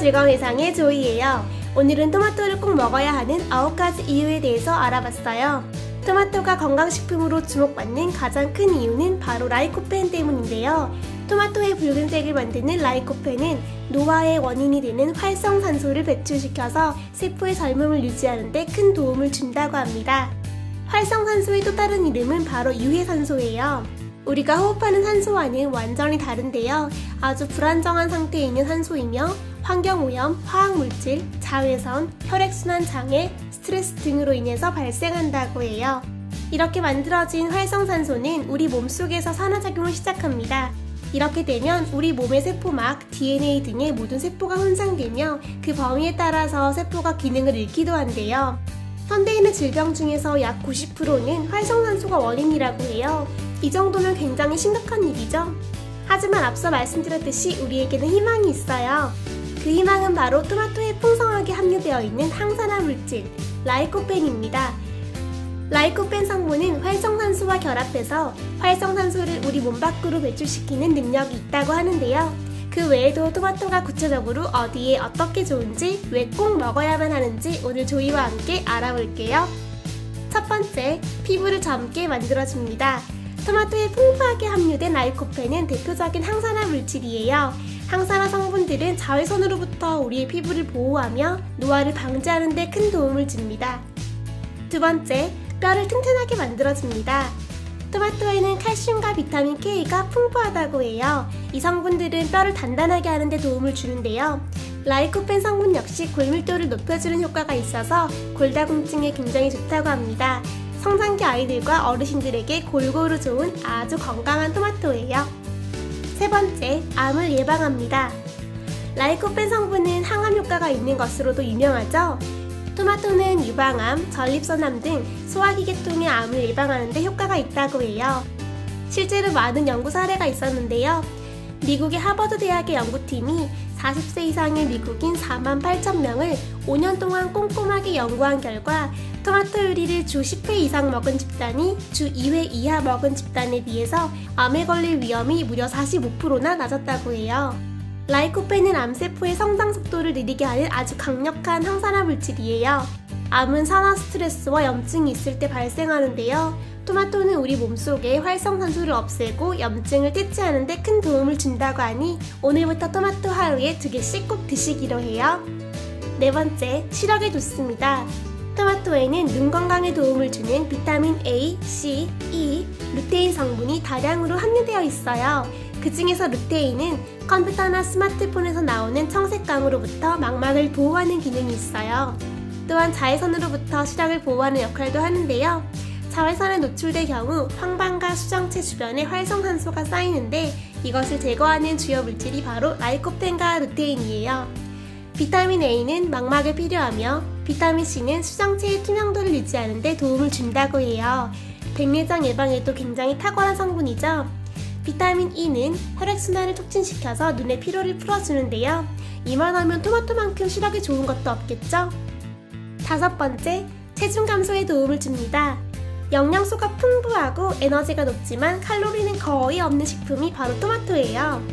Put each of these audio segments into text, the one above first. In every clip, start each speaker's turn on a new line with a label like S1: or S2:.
S1: 즐거운 일상의 조이예요. 오늘은 토마토를 꼭 먹어야 하는 9가지 이유에 대해서 알아봤어요. 토마토가 건강식품으로 주목받는 가장 큰 이유는 바로 라이코펜 때문인데요. 토마토의 붉은색을 만드는 라이코펜은 노화의 원인이 되는 활성산소를 배출시켜서 세포의 젊음을 유지하는 데 큰 도움을 준다고 합니다. 활성산소의 또 다른 이름은 바로 유해산소예요. 우리가 호흡하는 산소와는 완전히 다른데요. 아주 불안정한 상태에 있는 산소이며 환경오염, 화학물질, 자외선, 혈액순환 장애, 스트레스 등으로 인해서 발생한다고 해요. 이렇게 만들어진 활성산소는 우리 몸속에서 산화작용을 시작합니다. 이렇게 되면 우리 몸의 세포막, DNA 등의 모든 세포가 손상되며 그 범위에 따라서 세포가 기능을 잃기도 한대요. 현대인의 질병 중에서 약 90%는 활성산소가 원인이라고 해요. 이 정도면 굉장히 심각한 일이죠. 하지만 앞서 말씀드렸듯이 우리에게는 희망이 있어요. 그 희망은 바로 토마토에 풍성하게 함유되어 있는 항산화 물질, 라이코펜입니다. 라이코펜 성분은 활성산소와 결합해서 활성산소를 우리 몸 밖으로 배출시키는 능력이 있다고 하는데요. 그 외에도 토마토가 구체적으로 어디에 어떻게 좋은지, 왜 꼭 먹어야만 하는지 오늘 조이와 함께 알아볼게요. 첫 번째, 피부를 젊게 만들어줍니다. 토마토에 풍부하게 함유된 라이코펜은 대표적인 항산화 물질이에요. 항산화 성분들은 자외선으로부터 우리의 피부를 보호하며 노화를 방지하는 데 큰 도움을 줍니다. 두 번째, 뼈를 튼튼하게 만들어줍니다. 토마토에는 칼슘과 비타민 K가 풍부하다고 해요. 이 성분들은 뼈를 단단하게 하는 데 도움을 주는데요. 라이코펜 성분 역시 골밀도를 높여주는 효과가 있어서 골다공증에 굉장히 좋다고 합니다. 성장기 아이들과 어르신들에게 골고루 좋은 아주 건강한 토마토예요. 세 번째, 암을 예방합니다. 라이코펜 성분은 항암 효과가 있는 것으로도 유명하죠. 토마토는 유방암, 전립선암 등 소화기계통의 암을 예방하는 데 효과가 있다고 해요. 실제로 많은 연구 사례가 있었는데요. 미국의 하버드 대학의 연구팀이 40세 이상의 미국인 48,000명을 5년 동안 꼼꼼하게 연구한 결과 토마토 요리를 주 10회 이상 먹은 집단이 주 2회 이하 먹은 집단에 비해서 암에 걸릴 위험이 무려 45%나 낮았다고 해요. 라이코펜은 암세포의 성장 속도를 느리게 하는 아주 강력한 항산화 물질이에요. 암은 산화 스트레스와 염증이 있을 때 발생하는데요. 토마토는 우리 몸속에 활성산소를 없애고 염증을 퇴치하는 데 큰 도움을 준다고 하니 오늘부터 토마토 하루에 2개씩 꼭 드시기로 해요. 네 번째, 시력에 좋습니다. 토마토에는 눈 건강에 도움을 주는 비타민 A, C, E, 루테인 성분이 다량으로 함유되어 있어요. 그 중에서 루테인은 컴퓨터나 스마트폰에서 나오는 청색광으로부터 망막을 보호하는 기능이 있어요. 또한 자외선으로부터 시력을 보호하는 역할도 하는데요. 자외선에 노출될 경우 황반과 수정체 주변에 활성산소가 쌓이는데 이것을 제거하는 주요 물질이 바로 라이코펜과 루테인이에요. 비타민 A는 망막에 필요하며 비타민 C는 수정체의 투명도를 유지하는 데 도움을 준다고 해요. 백내장 예방에도 굉장히 탁월한 성분이죠. 비타민 E는 혈액순환을 촉진시켜서 눈의 피로를 풀어주는데요. 이만하면 토마토만큼 시력이 좋은 것도 없겠죠? 다섯 번째, 체중 감소에 도움을 줍니다. 영양소가 풍부하고 에너지가 높지만 칼로리는 거의 없는 식품이 바로 토마토예요.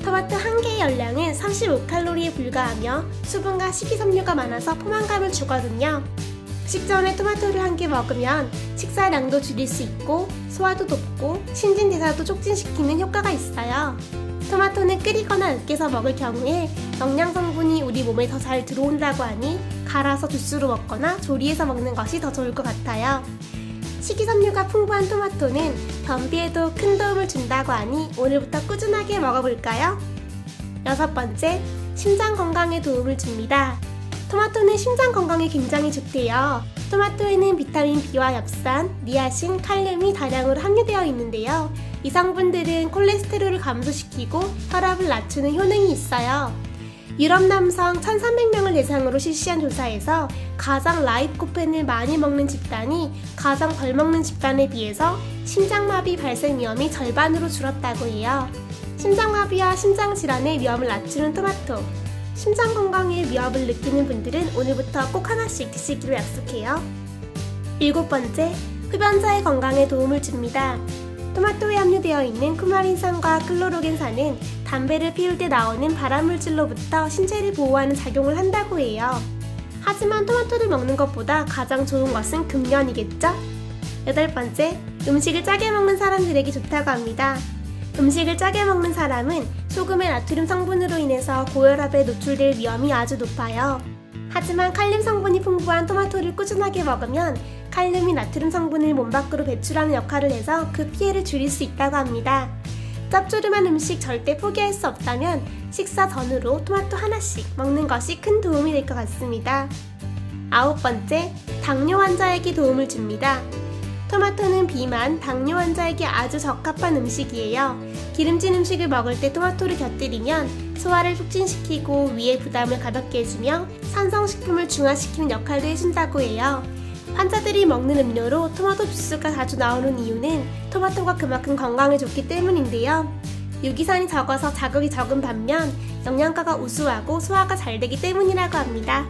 S1: 토마토 한 개의 열량은 35칼로리에 불과하며 수분과 식이섬유가 많아서 포만감을 주거든요. 식전에 토마토를 한 개 먹으면 식사량도 줄일 수 있고 소화도 돕고 신진대사도 촉진시키는 효과가 있어요. 토마토는 끓이거나 으깨서 먹을 경우에 영양성분이 우리 몸에 더 잘 들어온다고 하니 갈아서 주스로 먹거나 조리해서 먹는 것이 더 좋을 것 같아요. 식이섬유가 풍부한 토마토는 변비에도 큰 도움을 준다고 하니 오늘부터 꾸준하게 먹어볼까요? 여섯 번째, 심장 건강에 도움을 줍니다. 토마토는 심장 건강에 굉장히 좋대요. 토마토에는 비타민 B와 엽산, 니아신, 칼륨이 다량으로 함유되어 있는데요. 이 성분들은 콜레스테롤을 감소시키고 혈압을 낮추는 효능이 있어요. 유럽 남성 1,300명을 대상으로 실시한 조사에서 가장 라이코펜을 많이 먹는 집단이 가장 덜 먹는 집단에 비해서 심장마비 발생 위험이 절반으로 줄었다고 해요. 심장마비와 심장질환의 위험을 낮추는 토마토. 심장 건강에 위협을 느끼는 분들은 오늘부터 꼭 하나씩 드시기로 약속해요. 일곱 번째, 흡연자의 건강에 도움을 줍니다. 토마토에 함유되어 있는 쿠마린산과 클로로겐산은 담배를 피울 때 나오는 발암물질로부터 신체를 보호하는 작용을 한다고 해요. 하지만 토마토를 먹는 것보다 가장 좋은 것은 금연이겠죠? 8번째, 음식을 짜게 먹는 사람들에게 좋다고 합니다. 음식을 짜게 먹는 사람은 소금의 나트륨 성분으로 인해서 고혈압에 노출될 위험이 아주 높아요. 하지만 칼륨 성분이 풍부한 토마토를 꾸준하게 먹으면 칼륨이 나트륨 성분을 몸 밖으로 배출하는 역할을 해서 그 피해를 줄일 수 있다고 합니다. 짭조름한 음식 절대 포기할 수 없다면 식사 전후로 토마토 하나씩 먹는 것이 큰 도움이 될 것 같습니다. 9번째, 당뇨 환자에게 도움을 줍니다. 토마토는 비만, 당뇨 환자에게 아주 적합한 음식이에요. 기름진 음식을 먹을 때 토마토를 곁들이면 소화를 촉진시키고 위의 부담을 가볍게 해주며 산성식품을 중화시키는 역할도 해준다고 해요. 환자들이 먹는 음료로 토마토 주스가 자주 나오는 이유는 토마토가 그만큼 건강에 좋기 때문인데요. 유기산이 적어서 자극이 적은 반면 영양가가 우수하고 소화가 잘 되기 때문이라고 합니다.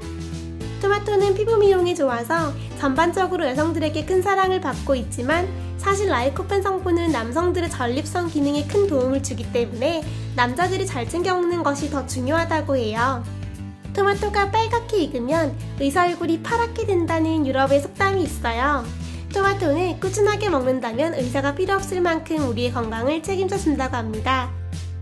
S1: 토마토는 피부 미용에 좋아서 전반적으로 여성들에게 큰 사랑을 받고 있지만 사실 라이코펜 성분은 남성들의 전립선 기능에 큰 도움을 주기 때문에 남자들이 잘 챙겨 먹는 것이 더 중요하다고 해요. 토마토가 빨갛게 익으면 의사 얼굴이 파랗게 된다는 유럽의 속담이 있어요. 토마토는 꾸준하게 먹는다면 의사가 필요 없을 만큼 우리의 건강을 책임져 준다고 합니다.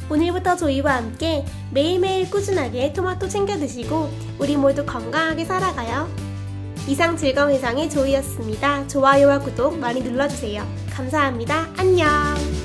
S1: 오늘부터 조이와 함께 매일매일 꾸준하게 토마토 챙겨 드시고 우리 모두 건강하게 살아가요. 이상 즐거운 세상의 조이였습니다. 좋아요와 구독 많이 눌러주세요. 감사합니다. 안녕.